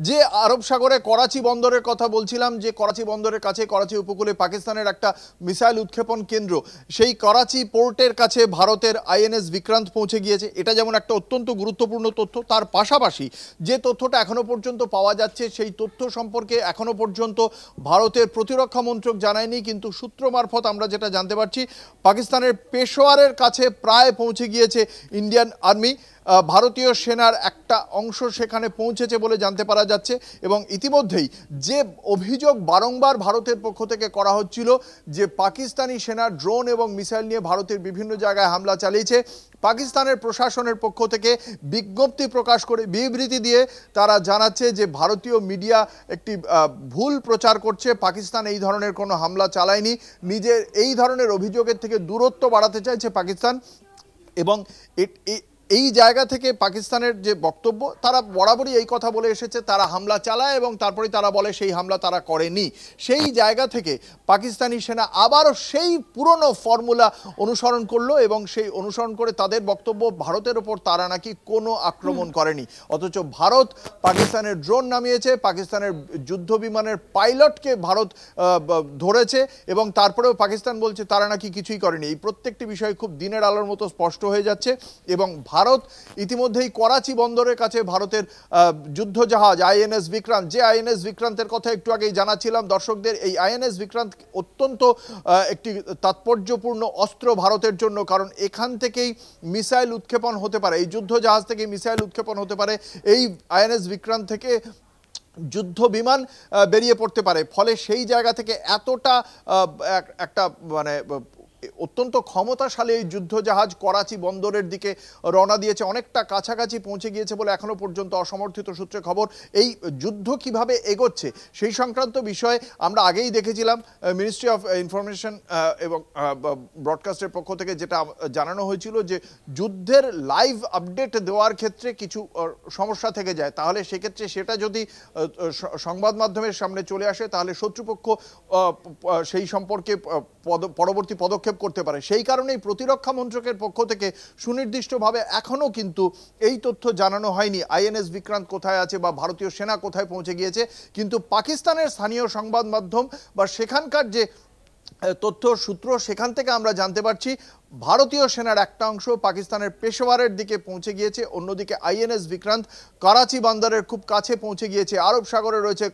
যে আরব সাগরে করাচি বন্দরের কথা বলছিলাম, যে করাচি বন্দরের কাছে করাচি উপকূলে পাকিস্তানের একটা মিসাইল উৎক্ষেপণ কেন্দ্র, সেই করাচি পোর্টের কাছে ভারতের আইএনএস বিক্রান্ত পৌঁছে গিয়েছে। এটা যেমন একটা অত্যন্ত গুরুত্বপূর্ণ তথ্য, তার পাশাপাশি যে তথ্যটা এখনো পর্যন্ত পাওয়া যাচ্ছে সেই তথ্য সম্পর্কে এখনো পর্যন্ত ভারতের প্রতিরক্ষা মন্ত্রক জানায়নি, কিন্তু সূত্র মারফত আমরা যেটা জানতে পারছি পাকিস্তানের পেশোয়ারের কাছে প্রায় পৌঁছে গিয়েছে ইন্ডিয়ান আর্মি। ভারতীয় সেনার একটা অংশ সেখানে পৌঁছেছে বলে জানতে পারা যাচ্ছে। এবং ইতিমধ্যেই যে অভিযোগ বারংবার ভারতের পক্ষ থেকে করা হচ্ছিল যে পাকিস্তানি সেনা ড্রোন এবং মিসাইল নিয়ে ভারতের বিভিন্ন জায়গায় হামলা চালিয়েছে, পাকিস্তানের প্রশাসনের পক্ষ থেকে বিজ্ঞপ্তি প্রকাশ করে বিবৃতি দিয়ে তারা জানাচ্ছে যে ভারতীয় মিডিয়া একটি ভুল প্রচার করছে, পাকিস্তান এই ধরনের কোনো হামলা চালায়নি, নিজের এই ধরনের অভিযোগের থেকে দূরত্ব বাড়াতে চাইছে পাকিস্তান। এবং এই জায়গা থেকে পাকিস্তানের যে বক্তব্য, তারা বরাবরই এই কথা বলে এসেছে তারা হামলা চালায় এবং তারপরে তারা বলে সেই হামলা তারা করেনি। সেই জায়গা থেকে পাকিস্তানি সেনা আবারও সেই পুরনো ফর্মুলা অনুসরণ করলো এবং সেই অনুসরণ করে তাদের বক্তব্য ভারতের ওপর তারা নাকি কোনো আক্রমণ করেনি, অথচ ভারত পাকিস্তানের ড্রোন নামিয়েছে, পাকিস্তানের যুদ্ধ বিমানের পাইলটকে ভারত ধরেছে এবং তারপরেও পাকিস্তান বলছে তারা নাকি কিছুই করেনি। এই প্রত্যেকটি বিষয় খুব দিনের আলোর মতো স্পষ্ট হয়ে যাচ্ছে। এবং ভারত ইতিমধ্যেই করাচি বন্দরের কাছে ভারতের যুদ্ধজাহাজ আইএনএস বিক্রান্ত, যে আইএনএস বিক্রান্তের কথা একটু আগেই জানাচ্ছিলাম দর্শকদের, এই আইএনএস বিক্রান্ত অত্যন্ত একটি তাৎপর্যপূর্ণ অস্ত্র ভারতের জন্য, কারণ এখান থেকেই মিসাইল উৎক্ষেপণ হতে পারে, এই যুদ্ধজাহাজ থেকে মিসাইল উৎক্ষেপণ হতে পারে, এই আইএনএস বিক্রান্ত থেকে যুদ্ধ বিমান বেরিয়ে পড়তে পারে। ফলে সেই জায়গা থেকে এতটা একটা মানে অত্যন্ত ক্ষমতাশালী এই যুদ্ধজাহাজ করাচি বন্দরের দিকে রওনা দিয়েছে, অনেকটা কাছাকাছি পৌঁছে গিয়েছে বলে এখনো পর্যন্ত অসমর্থিত সূত্রে খবর। এই যুদ্ধ কিভাবে এগোচ্ছে সেই সংক্রান্ত বিষয়ে আমরা আগেই দেখেছিলাম, মিনিস্ট্রি অফ ইনফরমেশন এবং ব্রডকাস্টের পক্ষ থেকে যেটা জানানো হয়েছিল যে যুদ্ধের লাইভ আপডেট দেওয়ার ক্ষেত্রে কিছু সমস্যা থেকে যায়, তাহলে সেক্ষেত্রে সেটা যদি সংবাদ মাধ্যমের সামনে চলে আসে তাহলে শত্রুপক্ষ সেই সম্পর্কে পরবর্তী পদক্ষেপ করতে পারে। সেই কারণেই প্রতিরক্ষা মন্ত্রকের পক্ষ থেকে সুনির্দিষ্টভাবে এখনো কিন্তু এই তথ্য জানানো হয়নি আইএনএস বিক্রান্ত কোথায় আছে বা ভারতীয় সেনা কোথায় পৌঁছে গিয়েছে, কিন্তু পাকিস্তানের স্থানীয় সংবাদ মাধ্যম বা সেখানকার যে তথ্য সূত্র সেখান থেকে আমরা জানতে পারছি ভারতীয় সেনার একটা অংশ পাকিস্তানের পেশোয়ারের দিকে পৌঁছে গিয়েছে, অন্যদিকে আইএনএস বিক্রান্ত করাচি বন্দরের খুব কাছে পৌঁছে গিয়েছে, আরব সাগরে রয়েছে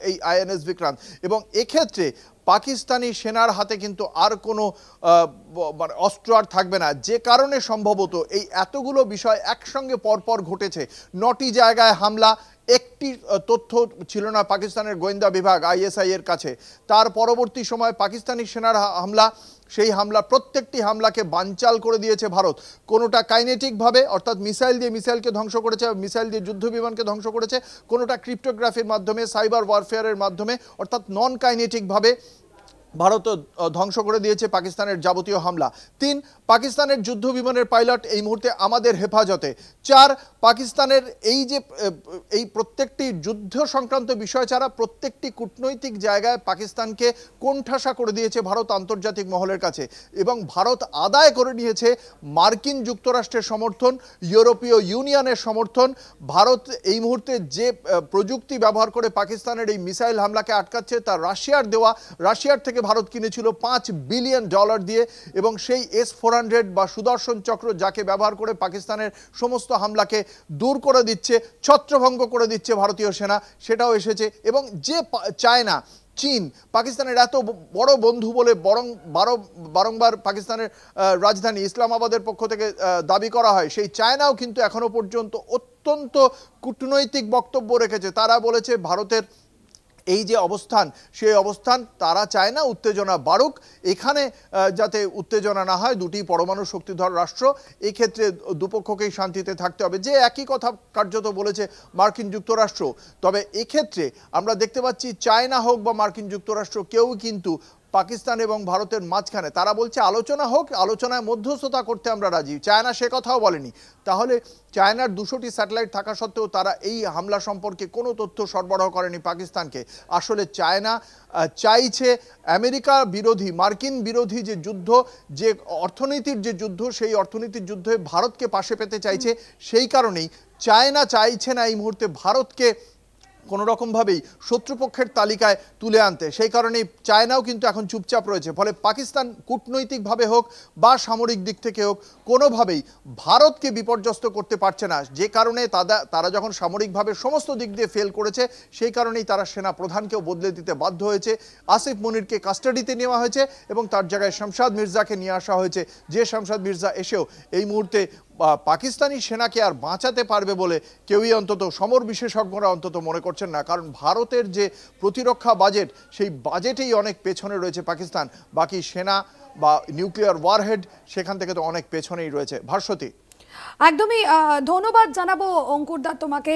এই আইএনএস বিক্রান্ত। এবং এক্ষেত্রে পাকিস্তানি সেনার হাতে কিন্তু আর কোনো অস্ত্র আর থাকবে না, যে কারণে সম্ভবত এই এতগুলো বিষয় একসঙ্গে পরপর ঘটেছে। 9টি জায়গায় হামলা, একটি তথ্য ছিল না পাকিস্তানের গোয়েন্দা বিভাগ আইএসআই এর কাছে, তার পরবর্তী সময় পাকিস্তানি সেনার হামলা, সেই হামলা প্রত্যেকটি হামলাকে বানচাল করে দিয়েছে ভারত। কোনোটা কাইনেটিকভাবে অর্থাৎ মিসাইল দিয়ে মিসাইলকে ধ্বংস করেছে, মিসাইল দিয়ে যুদ্ধ বিমানকে ধ্বংস করেছে, কোনোটা ক্রিপ্টোগ্রাফির মাধ্যমে সাইবার ওয়ারফেয়ারের মাধ্যমে অর্থাৎ নন কাইনেটিকভাবে ভারত ধ্বংস করে দিয়েছে পাকিস্তানের যাবতীয় হামলা। 3, পাকিস্তানের যুদ্ধ বিমানের পাইলট এই মুহূর্তে আমাদের হেফাজতে। 4, পাকিস্তানের এই প্রত্যেকটি যুদ্ধ সংক্রান্ত বিষয় ছাড়া প্রত্যেকটি কূটনৈতিক জায়গায় পাকিস্তানকে কোণঠাসা করে দিয়েছে ভারত আন্তর্জাতিক মহলের কাছে, এবং ভারত আদায় করে নিয়েছে মার্কিন যুক্তরাষ্ট্রের সমর্থন, ইউরোপীয় ইউনিয়নের সমর্থন। ভারত এই মুহূর্তে যে প্রযুক্তি ব্যবহার করে পাকিস্তানের এই মিসাইল হামলাকে আটকাচ্ছে তা রাশিয়ার থেকে ভারত কিনেছিল $5 বিলিয়ন দিয়ে, এবং সেই S-400 বা সুদর্শন চক্র যাকে ব্যবহার করে পাকিস্তানের সমস্ত হামলাকে দূর করে দিচ্ছে, ছত্রভঙ্গ করে দিচ্ছে ভারতীয় সেনা, সেটাও এসেছে। এবং যে চায়না, চীন পাকিস্তানের এত বড় বন্ধু বলে বারংবার পাকিস্তানের রাজধানী ইসলামাবাদের পক্ষ থেকে দাবি করা হয়, সেই চায়নাও কিন্তু এখনো পর্যন্ত অত্যন্ত কূটনৈতিক বক্তব্য রেখেছে। তারা বলেছে ভারতের এই যে অবস্থান, সেই অবস্থান তারা চায় না উত্তেজনা বাড়ুক, এখানে যাতে উত্তেজনা না হয়, দুটি পরমাণু শক্তিধর রাষ্ট্র, এই ক্ষেত্রে দুপক্ষকেই শান্তিতে থাকতে হবে, যে একই কথা কার্যত বলেছে মার্কিন যুক্তরাষ্ট্র। তবে এক্ষেত্রে আমরা দেখতে পাচ্ছি চায়না হোক বা মার্কিন যুক্তরাষ্ট্র কেউ কিন্তু পাকিস্তান এবং ভারতের মাঝখানে, তারা বলছে আলোচনা হোক, আলোচনায় মধ্যস্থতা করতে আমরা রাজি। চায়না সে কথাও বলেনি। তাহলে চায়নার 200টি স্যাটেলাইট থাকা সত্ত্বেও তারা এই হামলা সম্পর্কে কোনো তথ্য সরবরাহ করেনি পাকিস্তানকে। আসলে চায়না চাইছে আমেরিকা বিরোধী, মার্কিন বিরোধী যে যুদ্ধ, যে অর্থনীতির যে যুদ্ধ, সেই অর্থনীতির যুদ্ধে ভারতকে পাশে পেতে চাইছে। সেই কারণেই চায়না চাইছে না এই মুহূর্তে ভারতকে কোনো রকমভাবেই শত্রুপক্ষের তালিকায় তুলে আনতে। সেই কারণেই চায়নাও কিন্তু এখন চুপচাপ রয়েছে। ফলে পাকিস্তান কূটনৈতিকভাবে হোক বা সামরিক দিক থেকে হোক কোনোভাবেই ভারতকে বিপর্যস্ত করতে পারছে না, যে কারণে তারা যখন সামরিকভাবে সমস্ত দিক দিয়ে ফেল করেছে সেই কারণেই তারা সেনা প্রধানকেও বদলে দিতে বাধ্য হয়েছে। আসিফ মনিরকে কাস্টাডিতে নেওয়া হয়েছে এবং তার জায়গায় শামশাদ মির্জাকে নিয়ে আসা হয়েছে, যে শামশাদ মির্জা এসেও এই মুহূর্তে পাকিস্তানি সেনাকে আর বাঁচাতে পারবে বলে কেউই অন্তত সমর বিশেষজ্ঞরা অন্তত মনে করছেন না। কারণ ভারতের যে প্রতিরক্ষা বাজেট সেই বাজেটেই অনেক পেছনে রয়েছে পাকিস্তান, বাকি সেনা বা নিউক্লিয়ার ওয়ারহেড সেখান থেকে তো অনেক পেছনেই রয়েছে। ভাস্বতী, একদমই ধন্যবাদ জানাবো অঙ্কুরদা তোমাকে।